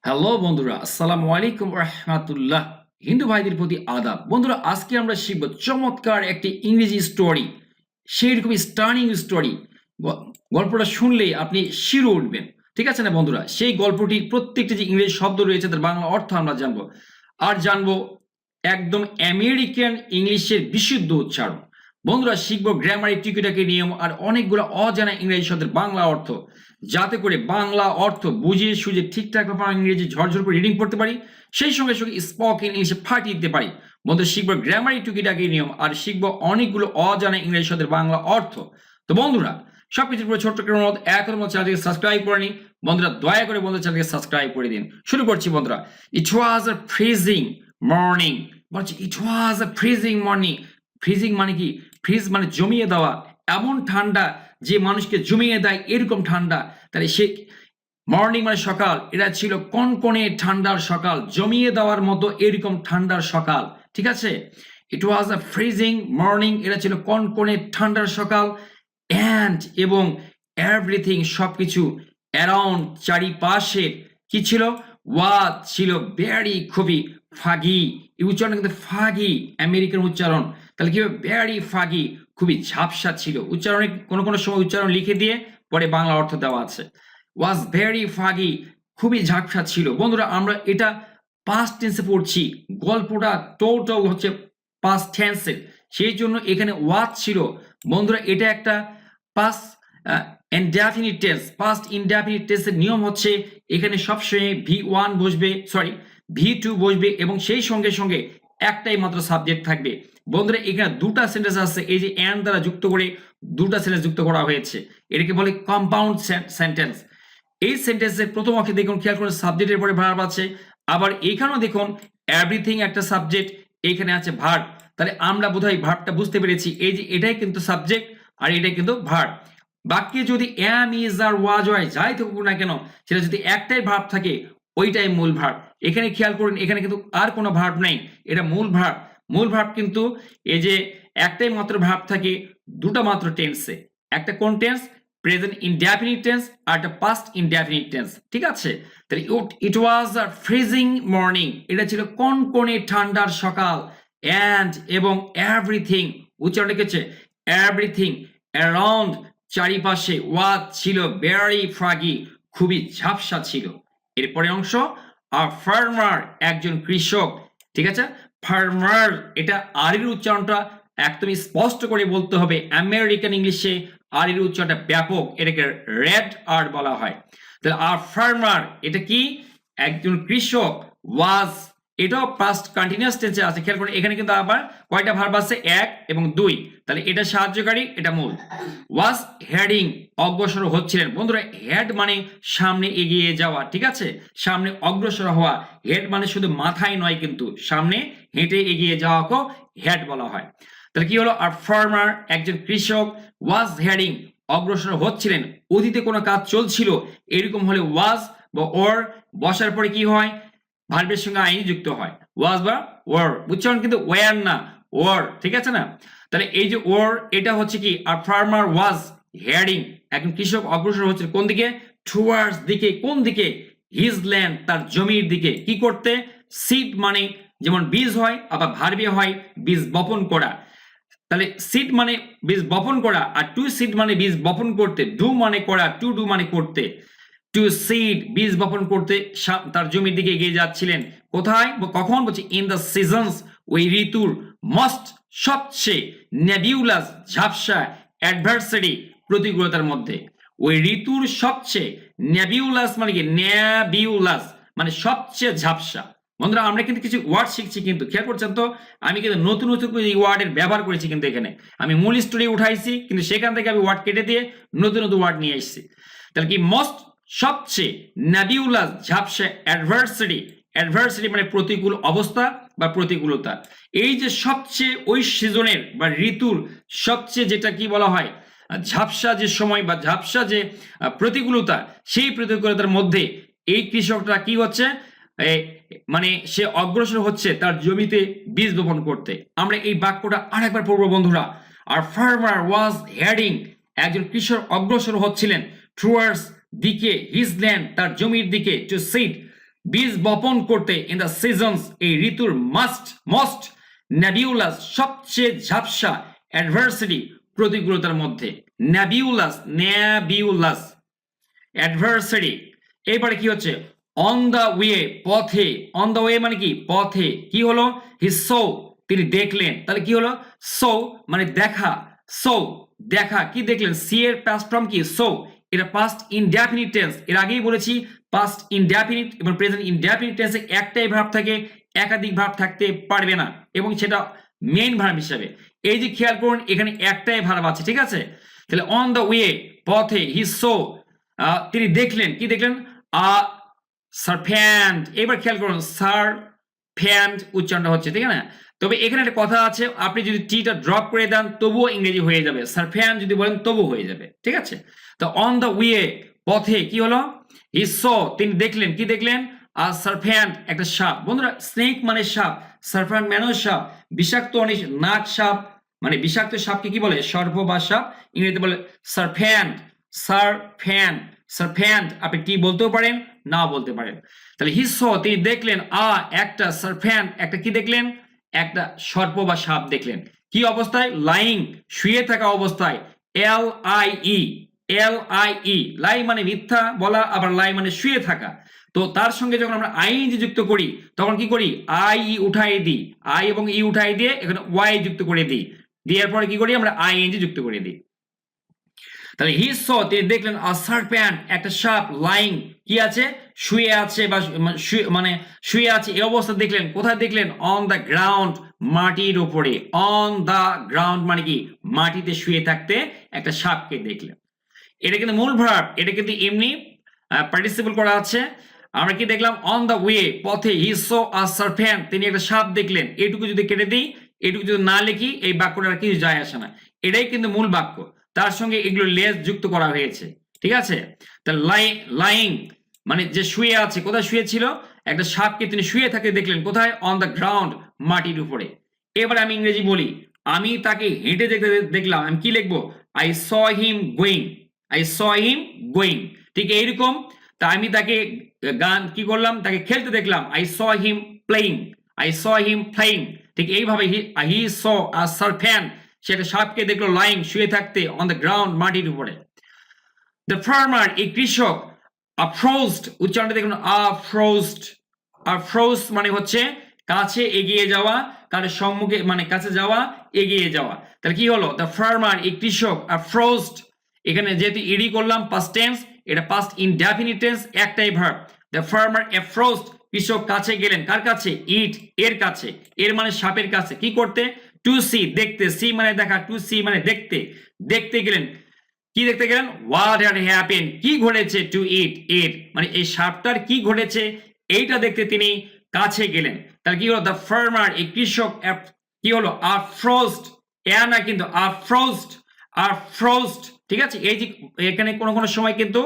Hello বন্ধুরা, আসসালামু আলাইকুম রাহমাতুল্লাহ। হিন্দু ভাইদের প্রতি আদাব। বন্ধুরা, আজকে আমরা শিখব চমৎকার একটি ইংরেজি স্টোরি। সেইরকমই স্টার্নিং স্টোরি। গল্পটা শুনলেই আপনি শিউরে উঠবেন। ঠিক আছে না বন্ধুরা? সেই গল্পটির প্রত্যেকটি যে ইংরেজি শব্দ রয়েছে তার বাংলা অর্থ আমরা জানবো। আর জানবো একদম আমেরিকান ইংলিশের বিশুদ্ধ উচ্চারণ। বন্ধুরা, শিখবো গ্রামারের টিকিটাকি নিয়ম আর অনেকগুলো অজানা ইংরেজি শব্দের বাংলা অর্থ, যাতে করে বাংলা অর্থ বুঝিয়ে সুঝে ঠিকঠাক ভাবে ইংরেজি ঝরঝর করে রিডিং করতে পারি, সেই সঙ্গে সঙ্গে স্পোকেন ইংলিশে ফাটিয়ে দিতে পারি। বন্ধুরা, শিখবো গ্রামারের টুকিটাকি নিয়ম আর শিখবো অনেকগুলো অজানা ইংরেজি শব্দের বাংলা অর্থ। তো বন্ধুরা, সবকিছুর পুরো ছোট্ট করে অনুরোধ, এখন চ্যানেলটিকে সাবস্ক্রাইব করে নিন। বন্ধুরা, দয়া করে বন্ধুরা চ্যানেলকে সাবস্ক্রাইব করে দিন। শুরু করছি বন্ধুরা। ইট ওয়াজ আ ফ্রিজিং মর্নিং। বলছি ইট ওয়াজ আ ফ্রিজিং মর্নিং। ফ্রিজিং মানে কি? ফ্রিজ মানে জমিয়ে দেওয়া, এমন ঠান্ডা যে মানুষকে জমিয়ে দেয়, এরকম ঠান্ডা। তাহলে সে মর্নিং মানে সকাল, এটা ছিল কনকনে ঠান্ডার সকাল, জমিয়ে দেওয়ার মতো এরকম ঠান্ডার সকাল। ঠিক আছে? ইট ওয়াজ আ ফ্রিজিং মর্নিং, এটা ছিল কনকনে ঠান্ডার সকাল। অ্যান্ড এবং এভরিথিং সবকিছু, অ্যারাউন্ড চারিপাশে কি ছিল? ওয়াজ ছিল ভেরি খুবই ফাগি। এই উচ্চারণ কিন্তু ফাগি, আমেরিকান উচ্চারণ। তাহলে কি হবে? ভেরি ফাগি, খুবই ঝাপসা ছিল। উচ্চারণে কোনো কোনো সময় উচ্চারণ লিখে দিয়ে পরে বাংলা অর্থ দেওয়া আছে। ওয়াজ ভেরি ফাগি, খুবই ঝাপসা ছিল। বন্ধুরা, আমরা এটা পাস্ট টেন্সে পড়ছি, গল্পটা টোটাল হচ্ছে পাস্ট টেন্সে, সেই জন্য এখানে ওয়াজ ছিল। বন্ধুরা, এটা একটা past indefinite tense. Past indefinite টেন্সের নিয়ম হচ্ছে এখানে সবসময় ভি1 বসবে, সরি ভি2 বসবে এবং সেই সঙ্গে সঙ্গে একটাই মাত্র সাবজেক্ট থাকবে। বন্ধুরা, এখানে দুটা সেন্টেন্স আছে, এই যে অ্যান্ড দ্বারা যুক্ত করে দুটা সেন্টেন্স যুক্ত করা হয়েছে, এটাকে বলে কম্পাউন্ড সেন্টেন্স। এই সেন্টেন্সের প্রথম অংশে দেখুন, খেয়াল করে সাবজেক্টের পরে ভার্ব আছে। আবার এখানেও দেখুন এভরিথিং একটা সাবজেক্ট, এখানে আছে ভার্ব। তাহলে আমরা বোধহয় ভার্বটা বুঝতে পেরেছি। এই যে এটাই কিন্তু সাবজেক্ট আর এটাই কিন্তু ভার্ব। বাক্যে যদি এম ইজ আর ওয়াজ হয়, যাই থাকুক না কেন, সেটা যদি একটাই ভার্ব থাকে, ওইটাই মূল ভার্ব। এখানে খেয়াল করুন, এখানে কিন্তু আর কোনো ভার্ব নাই, এটা মূল ভার্ব। মূল ভার্ব কিন্তু এই যে একটাই মাত্র ভার্ব থাকে দুটা মাত্র টেন্সে। একটা কোন টেন্স? প্রেজেন্ট ইনডেফিনিট টেন্স, আর একটা পাস্ট ইনডেফিনিট টেন্স। ঠিক আছে? তাহলে ইট ওয়াজ আ ফ্রিজিং মর্নিং, এটা ছিল কনকনে ঠান্ডার সকাল। অ্যান্ড এবং এভরিথিং, উচ্চারণ লিখেছে এভরিথিং, অ্যারাউন্ড চারিপাশে, ওয়াজ ছিল ভেরি ফ্রাগি, খুবই ঝাপসা ছিল। এরপরে অংশ, আ ফার্মার, একজন কৃষক। ঠিক আছে? ফার্মার, এটা আরির উচ্চারণটা একদমই স্পষ্ট করে বলতে হবে। আমেরিকান ইংলিশে আরির উচ্চারণটা ব্যাপক, এটাকে রেড আর বলা হয়। তাহলে আ ফার্মার, এটা কি? একজন কৃষক। ওয়াজ, এটাও পাস্ট কন্টিনিউয়াস টেন্সে আছে। খেয়াল করুন, এখানে কিন্তু আবার কয়টা ভার্ব আছে? 1 এবং 2। তাহলে এটা সাহায্যকারী, এটা মূল। ওয়াজ হেডিং, অগ্রসর হচ্ছিলেন। বন্ধুরা, হেড মানে সামনে এগিয়ে যাওয়া। ঠিক আছে? সামনে অগ্রসর হওয়া। হেড মানে শুধু মাথায় নয়, কিন্তু সামনে হেঁটে এগিয়ে যাওয়াকেও হেড বলা হয়। তাহলে কি হলো? আর ফার্মার, একজন কৃষক, ওয়াজ হেডিং, অগ্রসর হচ্ছিলেন। অতীতে কোনো কাজ চলছিল, এরকম হলে ওয়াজ বা ওর বসার পরে কি হয়? ভার্বের সঙ্গে আইনি যুক্ত হয়, ওয়াজ বা ওয়ার। উচ্চারণ কিন্তু ওয়ার না, ওয়ার। ঠিক আছে না? তাহলে এই যে ওয়ার, এটা হচ্ছে কি? আর ফার্মার ওয়াজ হেডিং, একজন কৃষক অগ্রসর হচ্ছে কোন দিকে? টুয়ার্ডস দিকে। কোন দিকে? হিজ ল্যান্ড, তার জমির দিকে। কি করতে? সিড মানে যেমন বীজ হয়, আবার ভার্বে হয় বীজ বপন করা। তাহলে সিড মানে বীজ বপন করা, আর টু সিড মানে বীজ বপন করতে। ডু মানে করা, টু ডু মানে করতে। টু সিড, বীজ বপন করতে তার জমির দিকে এগিয়ে যাচ্ছিলেন। কোথায়? কখন? বলছে ইন দ্য সিজনস, ওই ঋতুর। মস্ট, সবচেয়ে। নেবিউলাস, ঝাপসা। অ্যাডভার্সারি, প্রতিকূলতার মধ্যে। ওই ঋতুর সবচেয়ে। নেবিউলাস মানে কি? নেবিউলাস মানে সবচেয়ে ঝাপসা। বন্ধুরা, আমরা কিন্তু কিছু ওয়ার্ড শিখছি, কিন্তু খেয়াল করছেন তো, আমি কিন্তু নতুন নতুন এই ওয়ার্ডের ব্যবহার করেছি। কিন্তু এখানে আমি মূল স্টোরি উঠাইছি, কিন্তু সেখান থেকে আমি ওয়ার্ড কেটে দিয়ে নতুন নতুন ওয়ার্ড নিয়ে এসেছি। তাহলে কি? মোস্ট, সবচেয়ে। নেবিউলাস, ঝাপসা। অ্যাডভার্সারি, অ্যাডভার্সারি মানে প্রতিকূল অবস্থা বা প্রতিকূলতা। এই যে সবচেয়ে, ওই সিজনের বা ঋতুর সবচেয়ে, যেটা কি বলা হয়? ঝাপসা যে সময় বা ঝাপসা যে প্রতিকূলতা, সেই প্রতিকূলতার মধ্যে এই কৃষকটা কি হচ্ছে? মানে সে অগ্রসর হচ্ছে তার জমিতে বীজ বপন করতে। আমরা এই বাক্যটা আরেকবার পড়বো বন্ধুরা। আর ফার্মার ওয়াজ হেডিং, একজন কৃষক অগ্রসর হচ্ছিলেন টুয়ার্ডস দিকে, হিজ ল্যান্ড, তার জমির দিকে। টু সিড, বীজ বপন করতে ইন দ্য সিজনস এই ঋতুর মোস্ট নেবিউলাস সবচেয়ে ঝাপসা অ্যাডভার্সিটি প্রতিকূলতার মধ্যে নেবিউলাস অ্যাডভার্সিটি। এবারে কি হচ্ছে অন দ্য ওয়ে পথে, অন দ্য ওয়ে মানে কি পথে, কি হলো হি সো তিনি দেখলেন, তাহলে কি হলো সো মানে দেখা, সো দেখা কি দেখলেন, সি এর পাস্ট ফর্ম কি সো, এটা পাস্ট ইনডেফিনিট টেন্স, এর আগেই বলেছি পাস্ট ইনডেফিনিট এবং প্রেজেন্ট ইনডেফিনিট টেন্সে একটাই ভার্ব থাকে, একাধিক ভার্ব থাকতে পারবে না এবং সেটা মেইন ভার্ব হিসাবে। এই যে খেয়াল করুন এখানে একটাই ভার্ব আছে, ঠিক আছে। তাহলে অন দ্য ওয়ে পথে হি সো তিনি দেখলেন, কি দেখলেন সারফ্যান্ট। এবার খেয়াল করুন সারফ্যান্ট উচ্চারণটা হচ্ছে, ঠিক না। তবে এখানে একটা কথা আছে, আপনি যদি টিটা ড্রপ করে দেন তবুও ইংরেজি হয়ে যাবে, সারফ্যান্ট যদি বলেন তবুও হয়ে যাবে, ঠিক আছে। তো অন দ্য ওয়ে পথে কি হলো হি স তিনি দেখলেন, কি দেখলেন সারফ্যান্ট একটা সাপ। বন্ধুরা স্নেক মানে সাপ, সারফ্যান্ট মানেও সাপ, বিষাক্ত অনেক নাগ সাপ মানে বিষাক্ত সাপকে কি বলে সর্প বা সাপ, ইংরেজিতে বলে সারফ্যান্ট। সারফ্যান্ট সারফ্যান্ট আপনি টি বলতেও পারেন না বলতে পারেন। তাহলে হি স তিনি দেখলেন একটা সারফ্যান্ট একটা কি দেখলেন একটা সর্প বা সাপ দেখলেন, কি অবস্থায় লাইং শুয়ে থাকা অবস্থায়, LIE লাই মানে মিথ্যা বলা, আবার লাই মানে শুয়ে থাকা। তো তার সঙ্গে যখন আমরা আইএনজি যুক্ত করি তখন কি করি আই উঠাই দিই, আই এবং ই উঠাই দিয়ে এখানে ওয়াই যুক্ত করে দিই, দেওয়ার পরে কি করি আমরা আইএনজি যুক্ত করে দিই। তাহলে হি স তিনি দেখলেন সারপ্যান্ট একটা সাপ লাইং কি আছে শুয়ে আছে বা মানে শুয়ে আছে এই অবস্থা দেখলেন, কোথায় দেখলেন অন দ্য গ্রাউন্ড মাটির উপরে, অন দ্য গ্রাউন্ড মানে কি মাটিতে শুয়ে থাকতে একটা সাপকে দেখলেন। এটা কিন্তু মূল ভার্ব, এটা কিন্তু এমনি পার্টিসিপল করা আছে। আমরা কি দেখলাম অন দ্য ওয়ে পথে হি স সারপ্যান্ট তিনি একটা সাপ দেখলেন, এটুকু যদি কেটে দিই এটুকু যদি না লিখি এই বাক্যটার কিছু যায় আসে না, এটাই কিন্তু মূল বাক্য, তার সঙ্গে এগুলো লেস যুক্ত করা হয়েছে, ঠিক আছে। তাহলে লাইং মানে যে শুয়ে আছে, কোথায় শুয়ে ছিল একটা সাপকে তিনি শুয়ে থাকতে দেখলেন, কোথায় অন দ্য গ্রাউন্ড মাটির উপরে। এবার আমি ইংরেজি বলি, আমি তাকে হেঁটে দেখতে দেখলাম, আমি কি লিখবো I saw him going, I saw him going, ঠিক এইরকম। তা আমি তাকে গান কি করলাম তাকে খেলতে দেখলাম, I saw him playing, I saw him playing, ঠিক এইভাবে হি স আ সারফ্যান্ট সেটা সাপকে দেখলো লাইং শুয়ে থাকতে অন দ্য গ্রাউন্ড মাটির উপরে। দ্য ফার্মার এই কৃষক আফ্রোস্ট উচ্চারণটা দেখুন আফ্রোস্ট, আফ্রোস্ট মানে হচ্ছে কাছে এগিয়ে যাওয়া, কারো সম্মুখে মানে কাছে যাওয়া এগিয়ে যাওয়া। তাহলে কি হলো দ্য ফার্মার এই কৃষক আফ্রোস্ট, এখানে যেহেতু ইডি করলাম পাস্ট টেন্স, এটা পাস্ট ইনডেফিনিট টেন্স একটাই ভার্ব। দ্য ফার্মার অ্যাফ্রোস্ট কৃষক কাছে গেলেন, কার কাছে ইট এর কাছে, এর মানে সাপের কাছে, কি করতে টু সি দেখতে, সি মানে দেখা টু সি মানে দেখতে, দেখতে গেলেন, কি দেখতে গেলেন হোয়াট হ্যাড হ্যাপেন কি ঘটেছে টু ইট এর মানে এই সাপটার কি ঘটেছে এইটা দেখতে তিনি কাছে গেলেন। তাহলে কি হলো দ্য ফার্মার এই কৃষক কি হলো আফ্রোস্ট, না কিন্তু আফ্রোস্ট, আফ্রোস্ট, ঠিক আছে। এই যে এখানে কোনো কোনো সময় কিন্তু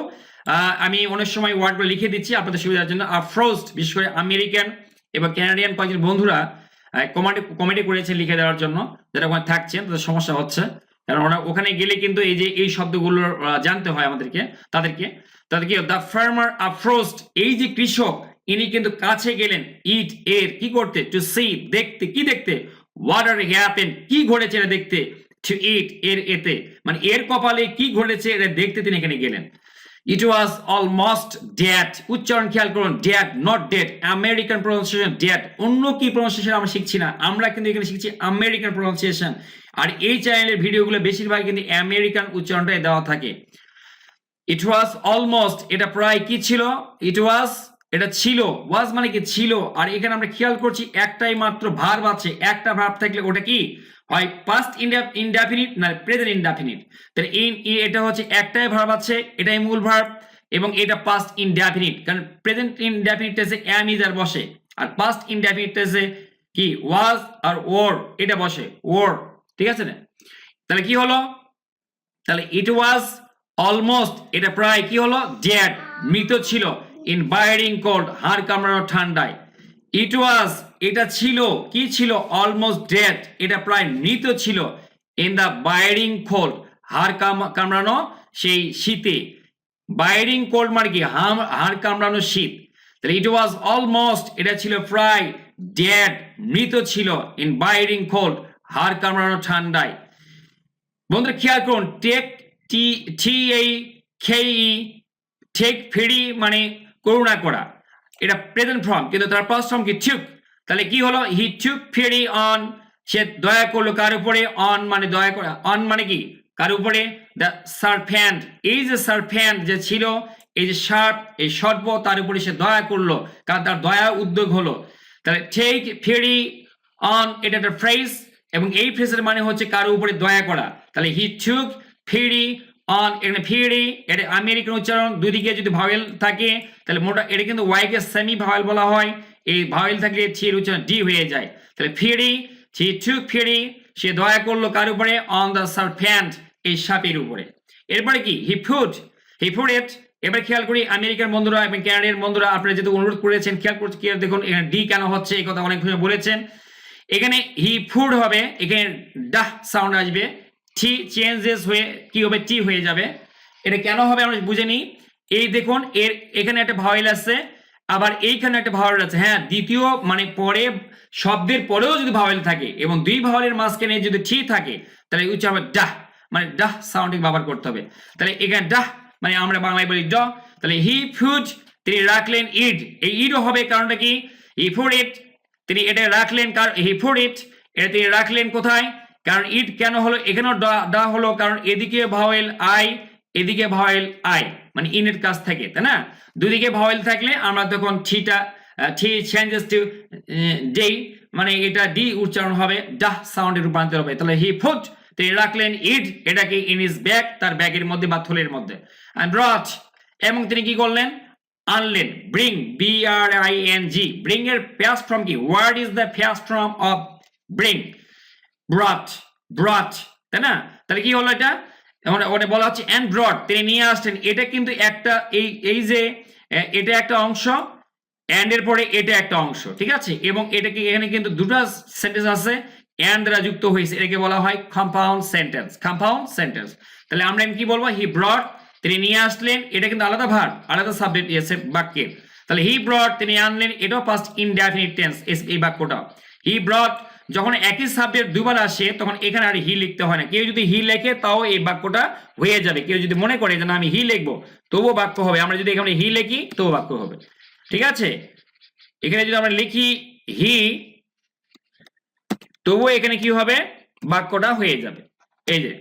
আমি অনেক সময় ওয়ার্ডগুলো লিখে দিচ্ছি আপনাদের সুবিধার জন্য। আফ্রোস্ট বিশেষ করে আমেরিকান এবং ক্যানাডিয়ান কয়েকজন বন্ধুরা কমেডি করেছে লিখে দেওয়ার জন্য, যারা ওখানে থাকছেন তাদের সমস্যা হচ্ছে, কারণ ওরা ওখানে গেলে কিন্তু এই যে এই শব্দগুলো জানতে হয় আমাদেরকে তাদেরকে। কি দ্য ফার্মার আফ্রোস্ট এই যে কৃষক ইনি কিন্তু কাছে গেলেন ইট এর কি করতে টু সি দেখতে, কি দেখতে হোয়াট আর হ্যাপেন কি ঘটেছে এটা দেখতে, টু ইট এর এতে মানে এর কপালে কি ঘটেছে এটা দেখতে তিনি এখানে গেলেন। ইট ওয়াজ অলমোস্ট ডেড উচ্চারণ খেয়াল করুন dead not dead, American pronunciation dead, অন্য কি প্রনাউন্সিয়েশন আমরা শিখছি না, আমরা কিন্তু এখানে শিখছি আমেরিকান প্রনাউন্সিয়েশন। আর এই চ্যানেলের ভিডিওগুলো বেশিরভাগ কিন্তু আমেরিকান উচ্চারণটাই দেওয়া থাকে। ইট ওয়াজ অলমোস্ট এটা প্রায় কি ছিল, ইট ওয়াজ এটা ছিল, ওয়াজ মানে কি ছিল, আর এখানে আমরা খেয়াল করছি একটাই মাত্র ভার্ব আছে, একটা ভার্ব থাকলে ওটা কি হয় পাস্ট ইনডেফিনিট না প্রেজেন্ট ইনডেফিনিট। তাহলে এটা হচ্ছে একটাই ভার্ব আছে, এটাই মূল ভার্ব এবং এটা পাস্ট ইনডেফিনিট, কারণ প্রেজেন্ট ইনডেফিনিট টেন্সে এম ইজ আর বসে, আর পাস্ট ইনডেফিনিট টেন্সে কি ওয়াজ আর ওর এটা বসে ওর, ঠিক আছে না। তাহলে কি হলো তাহলে ইট ওয়াজ অলমোস্ট এটা প্রায় কি হলো ডেড মৃত ছিল, ইন বাইরিং কোল্ড হাড় কামড়ানো ঠান্ডায়। ইট ওয়াজ এটা ছিল কি ছিল অলমোস্ট ডেড এটা প্রায় মৃত ছিল, ইন দ্য বাইরিং কোল্ড হাড় কামড়ানো সেই শীতে, বাইরিং কোল্ড মানে কি হাড় কামড়ানো শীত। তাহলে ইট ওয়াজ অলমোস্ট, এটা ছিল প্রায়, ডেড মৃত ছিল, ইন বাইরিং কোল্ড হাড় কামড়ানো ঠান্ডায়। বন্ধুরা খেয়াল করুন, টেক TEK টেক ফেরি মানে করুণা করা, এটা প্রেজেন্ট ফর্ম, কিন্তু তার পাস্ট ফর্ম কি টুক। তাহলে কি হলো, হি টুক ফেরি অন, সে দয়া করলো কার উপরে, অন মানে দয়া করা, অন মানে কি কার উপরে, দ্য সার্পেন্ট, এই যে সার্পেন্ট যে ছিল, এই যে সার্প, এই সর্প, তার উপরে সে দয়া করলো, কারণ তার দয়া উদ্যোগ হলো। তাহলে টেক ফেরি অন এটা একটা ফ্রেজ, এবং এই ফ্রেজের মানে হচ্ছে কারো উপরে দয়া করা। তাহলে হি টুক ফেরি অন, এখানে ফেরি, এটা আমেরিকান উচ্চারণ, দুদিকে যদি ভাওয়েল থাকে তাহলে মোটা, এটা কিন্তু ওয়াই কে সেমি ভাওয়েল বলা হয়, এই ভাওয়েল থাকলে ছি এর উচ্চারণ ডি হয়ে যায়। তাহলে ফেরি, হি টুক ফেরি, সে দয়া করলো কার উপরে, অন দ্য সার্পেন্ট, এই সাপের উপরে। এরপরে কি, হি ফুড ইট। এবার খেয়াল করি আমেরিকার বন্ধুরা এবং ক্যানাডিয়ান বন্ধুরা, আপনারা যেহেতু অনুরোধ করেছেন, খেয়াল করছি কি দেখুন এখানে ডি কেন হচ্ছে, এই কথা অনেক বলেছেন। এখানে হি ফুড হবে, এখানে ডাহ সাউন্ড আসবে, টি চেঞ্জেস হয়ে কি হবে, টি হয়ে যাবে। এটা কেন হবে আমরা বুঝে নিই। এই দেখুন এর এখানে একটা ভাওয়েল আছে, আবার এইখানে একটা ভাওয়েল আছে। হ্যাঁ, দ্বিতীয় মানে পরে শব্দের পরেও যদি ভাওয়েল থাকে এবং দুই ভাওয়েলের মাঝখানে যদি টি থাকে, তাহলে উচ্চারণ হবে ডাহ, মানে ডাহ সাউন্ডিং ব্যবহার করতে হবে। তাহলে এখানে ডাহ মানে আমরা বাংলায় বলি ড। তাহলে হি ফুড, তিনি রাখলেন ইট, এই ইটও হবে কারণটা কি, হি ফুড ইট, তিনি এটা রাখলেন, কারণ হি ফুড ইট, এটা তিনি রাখলেন কোথায়, কারণ ইট কেন হলো, এখানেও ডা হলো কারণ এদিকে ভাওয়েল আই, এদিকে ভাওয়েল আই, মানে ইনের কাছ থেকে, তাই না। দুদিকে ভাওয়েল থাকলে আমরা তখন ঠিটা ঠি চেঞ্জেস টু ডে, মানে এটা ডি উচ্চারণ হবে, ডাহ সাউন্ডে রূপান্তর হবে। তাহলে হি ফুড, তিনি রাখলেন ইট এটাকে ইন ইজ ব্যাগ, তার ব্যাগের মধ্যে বা থলের মধ্যে, and brought, এবং তিনি কি করলেন, আনলেন, ব্রিং, BRING, ব্রিং এর past form কি, what is the past form of bring, brought, তাই না। তাহলে কি হলো, এটা ওটা বলা হচ্ছে and brought, তিনি নিয়ে আসলেন, এটা কিন্তু একটা এই যে এটা একটা অংশ, and এর পরে এটা একটা অংশ, ঠিক আছে, এবং এটাকে এখানে কিন্তু দুটো সেন্টেন্স আছে and দ্বারা যুক্ত হয়েছে, এটাকে বলা হয় কম্পাউন্ড সেন্টেন্স। তাহলে আমরা কি বলবো, হি ব্রট, তিনি নিয়ে আসলেন, এটা কিন্তু আলাদা ভার্ব, আলাদা সাবজেক্ট আছে বাক্যের। তাহলে হি ব্রট, তিনি আনলেন, এটাও পাস্ট ইনডেফিনিট টেন্স, এই বাক্যটা হি ব্রট। যখন একই সাবজেক্ট দুবার আসে তখন এখানে আর হি লিখতে হয় না, কেউ যদি হি লেখে তাও এই বাক্যটা হয়ে যাবে, কেউ যদি মনে করে যে না আমি হি লিখবো তবুও বাক্য হবে, আমরা যদি এখানে হি লিখি তবুও বাক্য হবে, ঠিক আছে। এখানে যদি আমরা লিখি হি, তবুও এখানে কি হবে, বাক্যটা হয়ে যাবে। এই যে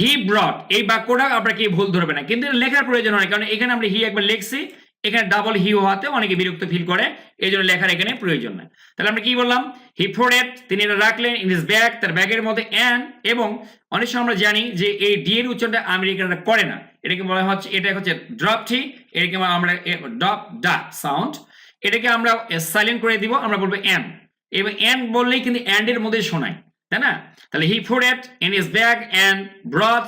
হি ব্রট, এই বাক্যটা আপনারা কি ভুল ধরবে না, কিন্তু লেখার প্রয়োজন হয়, কারণ এখানে আমরা হি একবার লিখছি, এখানে ডাবল হি হওয়াতে অনেকে বিরক্ত ফিল করে, এই জন্য লেখার এখানে প্রয়োজন নাই। তাহলে আমরা কি বললাম, হি ফোর্ড ইট, তিনি এটা রাখলেন, ইন হিজ ব্যাগ, তার ব্যাগের মধ্যে, অ্যান্ড, এবং অনেক সময় আমরা জানি যে এই ডি এর উচ্চারণটা আমেরিকানরা করে না, এটাকে বলা হচ্ছে, এটা হচ্ছে ড্রপ টি, এটাকে আমরা ড্রপ ডা সাউন্ড, এটাকে আমরা সাইলেন্ট করে দিব, আমরা বলবো অ্যান্ড, এবং অ্যান্ড বললেই কিন্তু অ্যান্ড এর মধ্যে শোনায়, তাই না। তাহলে he food it in his bag and brought,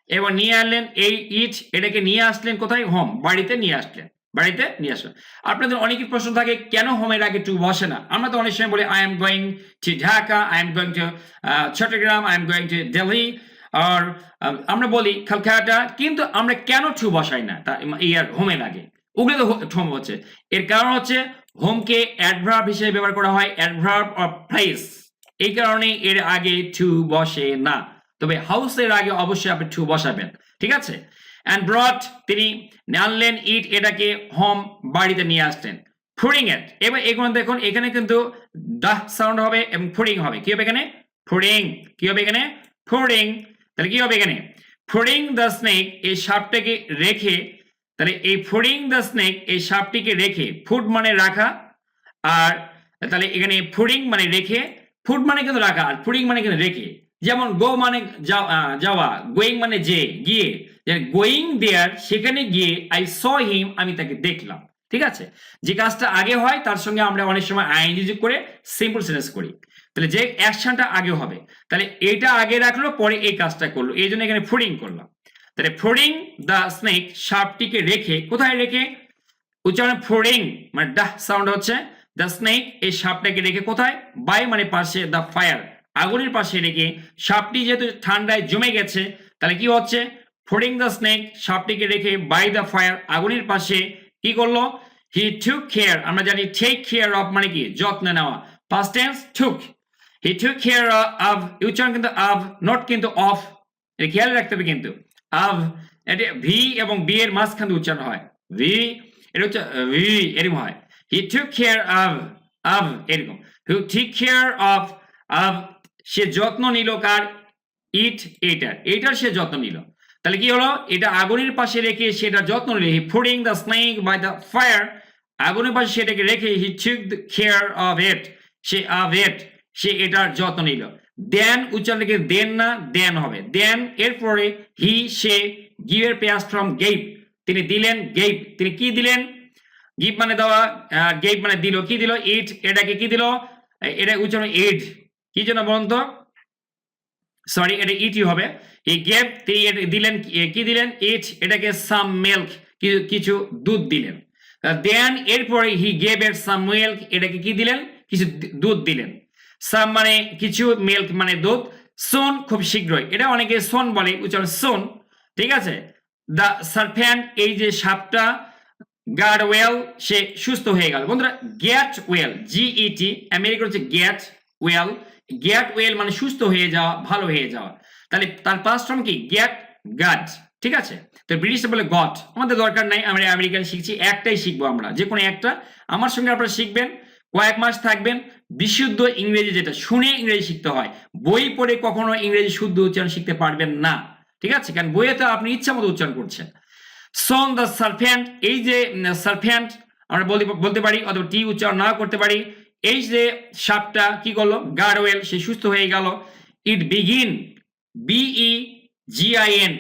এবং নিয়ে আনলেন এই ইট, এটাকে নিয়ে আসলেন কোথায়, হোম, বাড়িতে নিয়ে আসলেন, বাড়িতে নিয়ে আসলেন। আপনাদের অনেকের প্রশ্ন থাকে কেন হোমের আগে টু বসে না, আমরা তো অনেক সময় বলি I am going to Dhaka, I am going to Chattogram, I am going to Delhi, আর আমরা বলি কলকাতা, কিন্তু আমরা কেন টু বসাই না ইয়ার হোমের আগে, ওগুলো তো হোম হচ্ছে, এর কারণ হচ্ছে হোমকে অ্যাডভার্ব হিসেবে ব্যবহার করা হয়, অ্যাডভার্ব অফ প্লেস, এই কারণে এর আগে টু বসে না, তবে হাউসের আগে অবশ্যই আপনি টু বসাবেন, ঠিক আছে। and brought, তিনি আনলেন ইট, এটাকে হোম, বাড়িতে নিয়ে আসলেন, ফুডিং ইট, এবার এখানে দেখুন এখানে কিন্তু দাহ সাউন্ড হবে এবং ফুডিং হবে, কি হবে এখানে, ফুডিং, কি হবে এখানে, ফুডিং। তাহলে কি হবে এখানে, ফুডিং দ্য স্নেক, এই সাপটাকে রেখে, তাহলে এই ফুডিং দ্য স্নেক, এই সাপটিকে রেখে, ফুড মানে রাখা, আর তাহলে এখানে ফুডিং মানে রেখে, ফুড মানে কিন্তু রাখা, আর ফুডিং মানে কিন্তু রেখে, যেমন গো মানে যাওয়া, গোয়িং মানে যে গিয়ে, গোয়িং দেয়ার, সেখানে গিয়ে, আই স হিম, আমি তাকে দেখলাম, ঠিক আছে। যে কাজটা আগে হয় তার সঙ্গে আমরা অনেক সময় আইএনজি যোগ করে সিম্পল সেন্টেন্স করি, তাহলে যে অ্যাকশনটা আগে হবে, তাহলে এটা আগে রাখলো, পরে এই কাজটা করলো, এই জন্য এখানে ফুডিং করলাম। তাহলে ফুডিং দ্য স্নেক, সাপটিকে রেখে, কোথায় রেখে, উচ্চারণ ফুডিং মানে ডাহ সাউন্ড হচ্ছে, দ্য স্নেক, এই সাপটাকে রেখে কোথায়, বাই মানে পাশে, দ্য ফায়ার, আগুনের পাশে রেখে, সাপটি যেহেতু ঠান্ডায় জমে গেছে, তাহলে কি হচ্ছে, ফুডিং দ্য স্নেক, সাপটিকে রেখে, বাই দ্য ফায়ার, আগুনের পাশে কি করলো, হি টুক কেয়ার, আমরা জানি টেক কেয়ার অফ মানে কি যত্ন নেওয়া, past tense took. He took care of, উচ্চারণ কিন্তু অফ, নট কিন্তু অফ, এটা খেয়াল রাখতে হবে কিন্তু। অফ এটা ভি এবং বি এর মাঝখানে উচ্চারণ হয়, ভি এটা হচ্ছে ভি এরকম হয়। হি টুক কেয়ার অফ এরকম, হু টেক কেয়ার অফ সে যত্ন নিল কার, ইট এইটার সে যত্ন নিল। তাহলে কি হলো, এটা আগুনের পাশে রেখে সেটা যত্ন নিল। He putting the snake by the fire, আগুনের পাশে সেটাকে রেখে হি টুক কেয়ার অফ ইট, সে এটার যত্ন নিল। দেন উচ্চারণ লিখে দেন না, দেন হবে দেন। এরপরে হি সে, গিভের পাস্ট ফর্ম গেভ, তিনি দিলেন, গেভ তিনি কি দিলেন, গিভ মানে দেওয়া, গেভ মানে দিল, কি দিল, ইট এটাকে কি দিল, এটা উচ্চারণ ইট, কি জন্য বলুন তো, সরি এটা ইটই হবে। হি গেভ তিনি দিলেন, কি দিলেন, ইট এটাকে সাম মিল্ক কিছু দুধ দিলেন। দেন এরপরে হি গেভ এর সাম মিল্ক, এটাকে কি দিলেন, কিছু দুধ দিলেন। সাম মানে কিছু, মিল্ক মানে দুধ। সোন খুব শীঘ্রই, এটা অনেকে সোন বলে, উচ্চারণ সোন, ঠিক আছে। দ্য সার্পেন্ট এই যে সাপটা, গট ওয়েল সে সুস্থ হয়ে গেল। বন্ধুরা গেট ওয়েল, জিইটি আমেরিকার হচ্ছে গেট ওয়েল, গেট ওয়েল মানে সুস্থ হয়ে যাওয়া, ভালো হয়ে যাওয়া। তাহলে তার পাস্ট ফর্ম কি, গেট গট, ঠিক আছে। তো ব্রিটিশে বলে গট, আমাদের দরকার নাই, আমরা আমেরিকান শিখছি, একটাই শিখবো আমরা, যে কোনো একটা। আমার সঙ্গে আপনারা শিখবেন, কয়েক মাস থাকবেন, বিশুদ্ধ ইংরেজি, যেটা শুনে ইংরেজি শিখতে হয়, বই পড়ে কখনো ইংরেজি শুদ্ধ উচ্চারণ শিখতে পারবেন না, ঠিক আছে, কারণ বইয়ে তো আপনি ইচ্ছা মতো উচ্চারণ করছেন। সন দ্য সার্পেন্ট, এই যে সার্পেন্ট আমরা বলতে পারি, অথবা টি উচ্চারণ না করতে পারি। এই যে সাপটা কি করলো, গার্ডওয়েল সে সুস্থ হয়ে গেল। ইট বিগিন, বিই জিআইএন,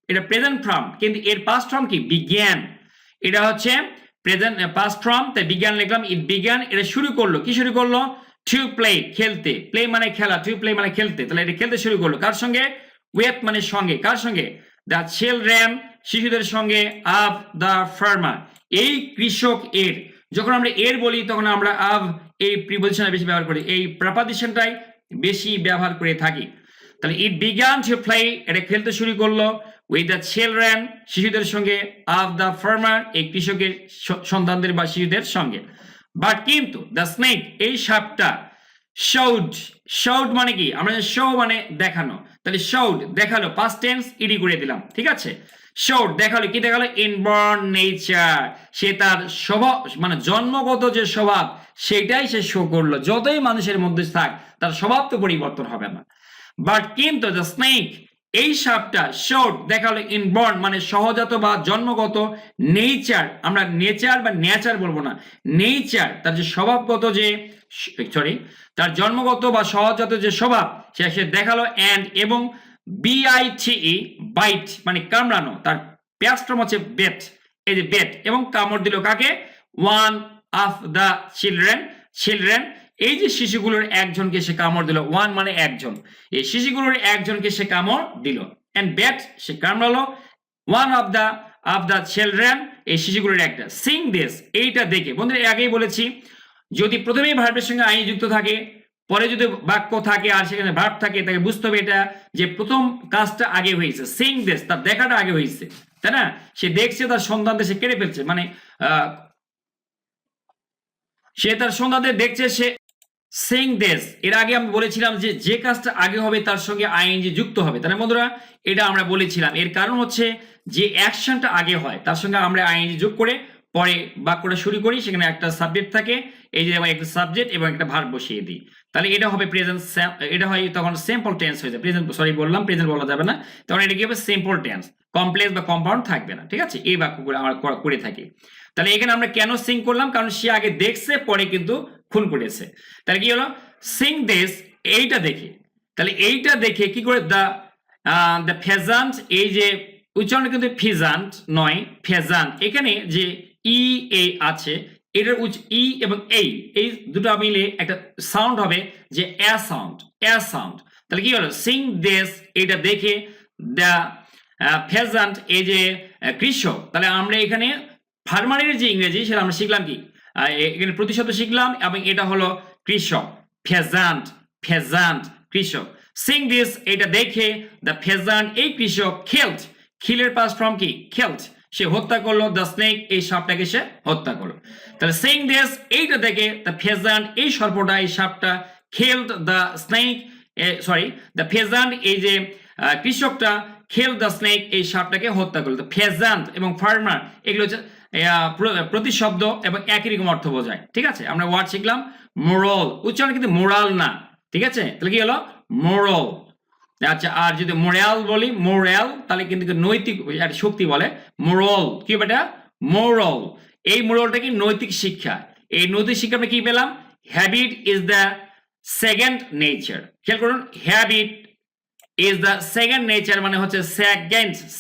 এটা প্রেজেন্ট ফর্ম, কিন্তু এর পাস্ট ফর্ম কি, বিজ্ঞান, এটা হচ্ছে প্রেজেন্ট পাস্ট ফর্ম, তাই বিজ্ঞান লিখলাম। ইট বিজ্ঞান এটা শুরু করলো, কি শুরু করলো, টু প্লে খেলতে, প্লে মানে খেলা, টু প্লে মানে খেলতে, তাহলে এটা খেলতে শুরু করলো, কার সঙ্গে, উইথ মানে সঙ্গে, কার সঙ্গে, দ্য চিলড্রেন শিশুদের সঙ্গে, অফ দ্য ফার্মার এই কৃষক এর। যখন আমরা এর বলি তখন আমরা অফ এই প্রিপোজিশনটা বেশি ব্যবহার করি, এই প্রিপোজিশনটাই বেশি ব্যবহার করে থাকি। তাহলে ইট বিগান টু প্লে এটা খেলতে শুরু করলো, উইথ দ্য চিলড্রেন শিশুদের সঙ্গে, অফ দ্য ফার্মার এই কৃষকের সন্তানদের বা শিশুদের সঙ্গে। বাট কিন্তু দ্য স্নেক এই সাপটা, শাউড মানে কি, আমরা শো মানে দেখানো, তাহলে শাউড দেখালো, পাস্ট টেন্স ইডি করে দিলাম, ঠিক আছে। শাউড দেখালো, কি দেখালো, ইনবর্ন নেচার সে তার স্বভাব মানে জন্মগত যে স্বভাব সেটাই সে শো করলো, যতই মানুষের মধ্যে থাক তার স্বভাব তো পরিবর্তন হবে না। বাট কিন্তু দ্য স্নেক এই সাপটা, শোড দেখালো, ইনবর্ন মানে সহজাত বা জন্মগত, নেচার আমরা নেচার বা নেচার বলবো না, নেচার তার যে স্বভাবগত যে, সরি তার জন্মগত বা সহজাত যে স্বভাব সে দেখালো। অ্যান্ড এবং বিআইটিই বাইট মানে কামড়ানো, তার পাস্ট ফর্ম হচ্ছে বেট, এই যে বেট, এবং কামড় দিল কাকে, ওয়ান অফ দ্য চিলড্রেন এই যে শিশুগুলোর একজনকে সে কামড় দিল, ওয়ান মানে একজন, এই শিশুগুলোর একজনকে সে কামড় দিল। এন্ড ব্যাট সে কামড়ালো, ওয়ান অফ দ্য চিলড্রেন এই শিশুগুলোর একটা। সিং দিস এইটা দেখে, বন্ধুরা আগেই বলেছি, যদি প্রথমেই ভার্বের সঙ্গে আই যুক্ত থাকে, পরে যদি বাক্য থাকে আর সেখানে ভার্ব থাকে, তাকে বুঝতে হবে এটা যে প্রথম কাজটা আগে হয়েছে, সিং দিস তার দেখাটা আগে হয়েছে, তাই না, সে দেখছে তার সন্তানদের সে কেড়ে ফেলছে, মানে সে তার সন্তানদের দেখছে, সে সিং দিস। এর আগে আমি বলেছিলাম যে যে কাজটা আগে হবে তার সঙ্গে আইএনজি যুক্ত হবে, তাহলে বন্ধুরা এটা আমরা বলেছিলাম, এর কারণ হচ্ছে যে অ্যাকশনটা আগে হয় তার সঙ্গে আমরা আইএনজি যোগ করে পরে বাক্যটা শুরু করি, সেখানে একটা সাবজেক্ট থাকে, এই যে একটা সাবজেক্ট এবং একটা ভার্ব বসিয়ে দিই, তাহলে এটা হবে প্রেজেন্ট, এটা হয় তখন সিম্পল টেন্স হয়ে যায়, প্রেজেন্ট সরি বললাম, প্রেজেন্ট বলা যাবে না, তখন এটা কি হবে, সিম্পল টেন্স, কমপ্লেক্স বা কম্পাউন্ড থাকবে না, ঠিক আছে, এই বাক্যগুলো আমরা করে থাকি। তাহলে এখানে আমরা কেন সিং করলাম, কারণ সে আগে দেখছে পরে কিন্তু খুন করেছে, তাহলে কি হলো, সিং দিস এইটা দেখে, তাহলে এইটা দেখে কি করে, দ্য ফেজান্ট এই যে উচ্চারণ কিন্তু ফিজান্ট নয়, ফেজান্ট, এখানে যে ই এ আছে, এটার ই এবং এই দুটো মিলে একটা সাউন্ড হবে যে এ সাউন্ড, তাহলে কি হলো, সিং দিস এটা দেখে, দ্য ফেজান্ট এই যে কৃষক, তাহলে আমরা এখানে ফার্মারের যে ইংরেজি সেটা আমরা শিখলাম কি, এখানে প্রতিশব্দ শিখলাম, এবং এটা হলো কৃষক, ফেজান্ট কৃষক। সিং দিস এটা দেখে, দ্য ফেজান্ট এই কৃষক, খেল্ট খিলের পাস্ট ফর্ম কি, খেল্ট সে হত্যা করলো, দ্য স্নেক এই সাপটাকে সে হত্যা করলো। তাহলে সেইং দিস এইটা থেকে দ্য ফেজান্ট এই সর্পটা এই সাপটা killed the snake, sorry the pheasant এই যে কৃষকটা খেল দ্য স্নেক এই সাপটাকে হত্যা করলো। ফেজান্ট এবং ফার্মার এগুলো হচ্ছে প্রতিশব্দ এবং একই রকম অর্থ বোঝায়। ঠিক আছে, আমরা ওয়ার্ড শিখলাম মোরাল, উচ্চারণ কিন্তু মোরাল না। ঠিক আছে, তাহলে কি হলো মোরাল। আচ্ছা, আর যদি মোরাল বলি মোরাল তাহলে কিন্তু নৈতিক শক্তি বলে। মোরাল কি বেটা মোরাল, এই মোরালটা কি নৈতিক শিক্ষা। এই নৈতিক শিক্ষা আমরা কি পেলাম, habit is the second nature. খেয়াল করুন, habit is the second nature মানে হচ্ছে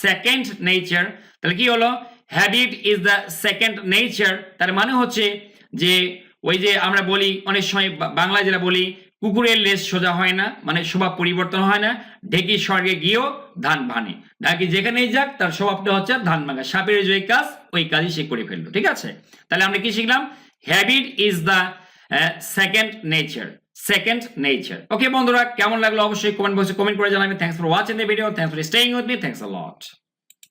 সেকেন্ড নেচার। তাহলে কি হলো, habit is the second nature, তার মানে হচ্ছে যে ওই যে আমরা বলি অনেক সময় বাংলায় যেটা বলি কুকুরের লেজ সোজা হয় না, মানে স্বভাব পরিবর্তন হয় না, ঢেকি স্বর্গে গিয়েও ধান ভানে, ঢাকি যেখানেই যাক তার স্বভাবটা হচ্ছে ধান ভাঙা, সাপের যে কাজ ওই কাজই সে করে ফেললো। ঠিক আছে, তাহলে আমরা কি শিখলাম, habit is the second nature. Okay বন্ধুরা, কেমন লাগলো অবশ্যই কমেন্ট বক্সে কমেন্ট করে জানাবেন। Thanks for watching the video, thanks for staying with me, thanks a lot.